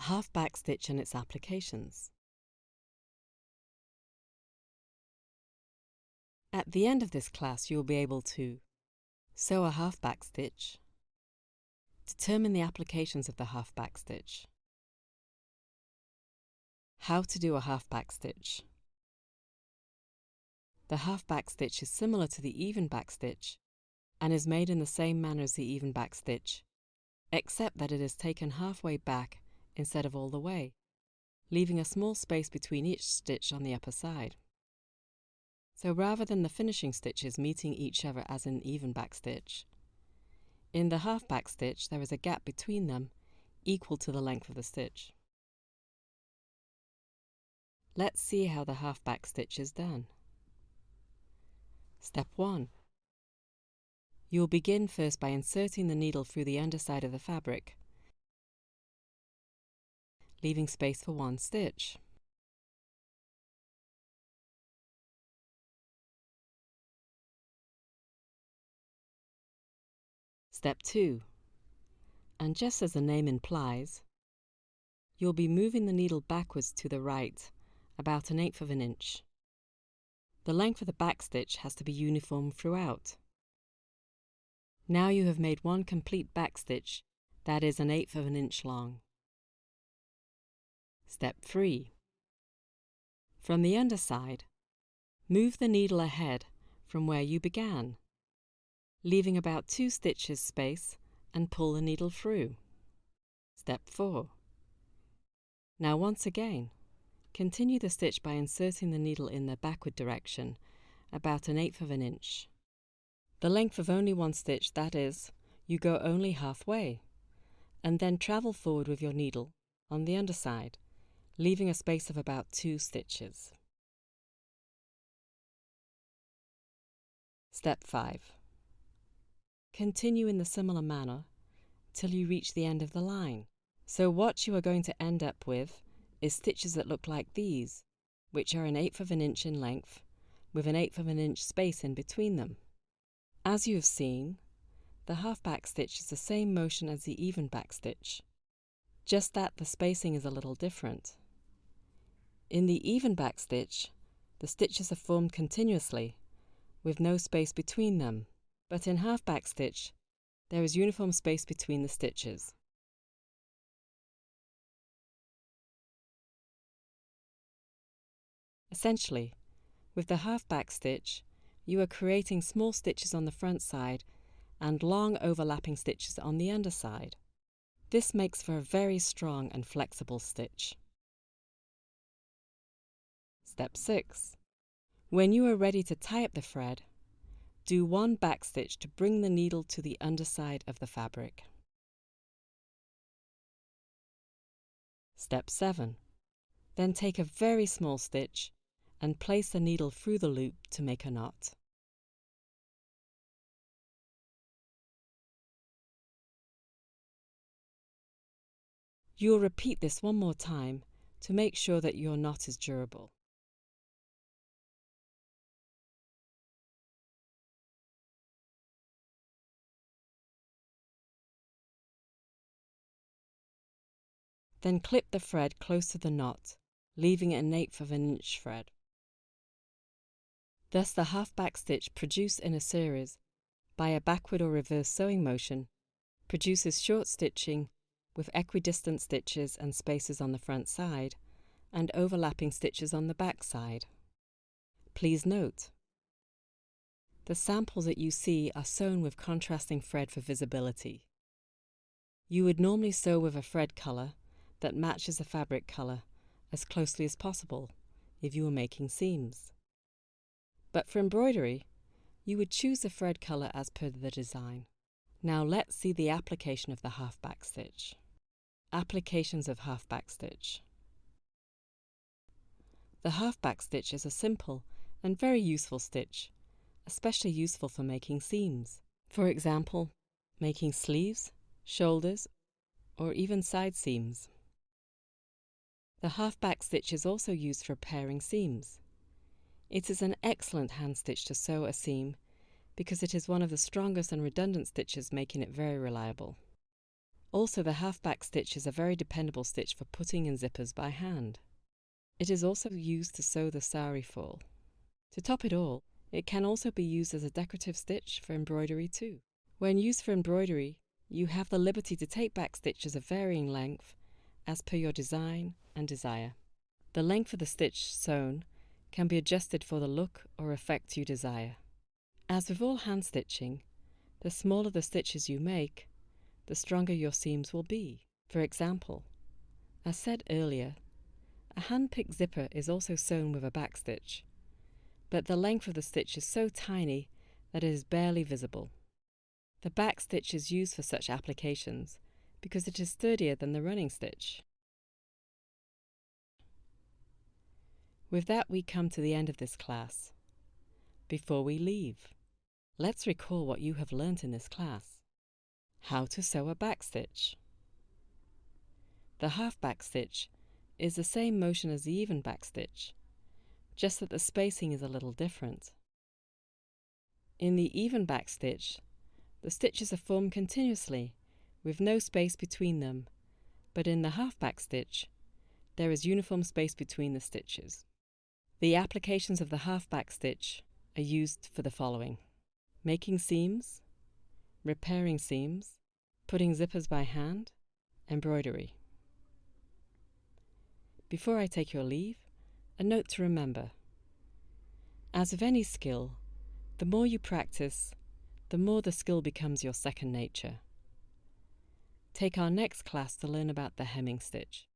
half back stitch and its applications. At the end of this class, you will be able to sew a half back stitch, determine the applications of the half back stitch, how to do a half back stitch. The half back stitch is similar to the even back stitch and is made in the same manner as the even back stitch, except that it is taken halfway back instead of all the way, leaving a small space between each stitch on the upper side. So rather than the finishing stitches meeting each other as in even back stitch, in the half back stitch there is a gap between them equal to the length of the stitch. Let's see how the half back stitch is done. Step 1. You will begin first by inserting the needle through the underside of the fabric, leaving space for one stitch. Step 2. And just as the name implies, you'll be moving the needle backwards to the right about 1/8 of an inch. The length of the back stitch has to be uniform throughout. Now you have made one complete back stitch that is 1/8 of an inch long. Step 3. From the underside, move the needle ahead from where you began, leaving about 2 stitches space, and pull the needle through. Step 4. Now once again, continue the stitch by inserting the needle in the backward direction, about 1/8 of an inch. The length of only one stitch, that is, you go only halfway, and then travel forward with your needle on the underside, leaving a space of about 2 stitches. Step 5. Continue in the similar manner till you reach the end of the line. So what you are going to end up with is stitches that look like these, which are 1/8 of an inch in length, with 1/8 of an inch space in between them. As you have seen, the half back stitch is the same motion as the even back stitch, just that the spacing is a little different. In the even back stitch, the stitches are formed continuously, with no space between them, but in half back stitch, there is uniform space between the stitches. Essentially, with the half back stitch, you are creating small stitches on the front side and long overlapping stitches on the underside. This makes for a very strong and flexible stitch. Step 6. When you are ready to tie up the thread, do one back stitch to bring the needle to the underside of the fabric. Step 7. Then take a very small stitch and place the needle through the loop to make a knot. You will repeat this one more time to make sure that your knot is durable. Then clip the thread close to the knot, leaving 1/8 of an inch thread. Thus the half back stitch produced in a series by a backward or reverse sewing motion produces short stitching with equidistant stitches and spaces on the front side and overlapping stitches on the back side. Please note, the samples that you see are sewn with contrasting thread for visibility. You would normally sew with a thread colour that matches the fabric colour as closely as possible if you were making seams. But for embroidery, you would choose the thread colour as per the design. Now let's see the application of the half back stitch. Applications of half back stitch. The half back stitch is a simple and very useful stitch, especially useful for making seams. For example, making sleeves, shoulders, or even side seams. The half back stitch is also used for pairing seams. It is an excellent hand stitch to sew a seam because it is one of the strongest and redundant stitches, making it very reliable. Also, the half-back stitch is a very dependable stitch for putting in zippers by hand. It is also used to sew the sari fall. To top it all, it can also be used as a decorative stitch for embroidery too. When used for embroidery, you have the liberty to take back stitches of varying length as per your design and desire. The length of the stitch sewn can be adjusted for the look or effect you desire. As with all hand stitching, the smaller the stitches you make, the stronger your seams will be. For example, as said earlier, a hand-picked zipper is also sewn with a back stitch, but the length of the stitch is so tiny that it is barely visible. The back stitch is used for such applications because it is sturdier than the running stitch. With that, we come to the end of this class. Before we leave, let's recall what you have learnt in this class. How to sew a back stitch. The half back stitch is the same motion as the even back stitch, just that the spacing is a little different. In the even back stitch, the stitches are formed continuously, with no space between them, but in the half back stitch, there is uniform space between the stitches. The applications of the half back stitch are used for the following: making seams, repairing seams, putting zippers by hand, embroidery. Before I take your leave, a note to remember. As with any skill, the more you practice, the more the skill becomes your second nature. Take our next class to learn about the hemming stitch.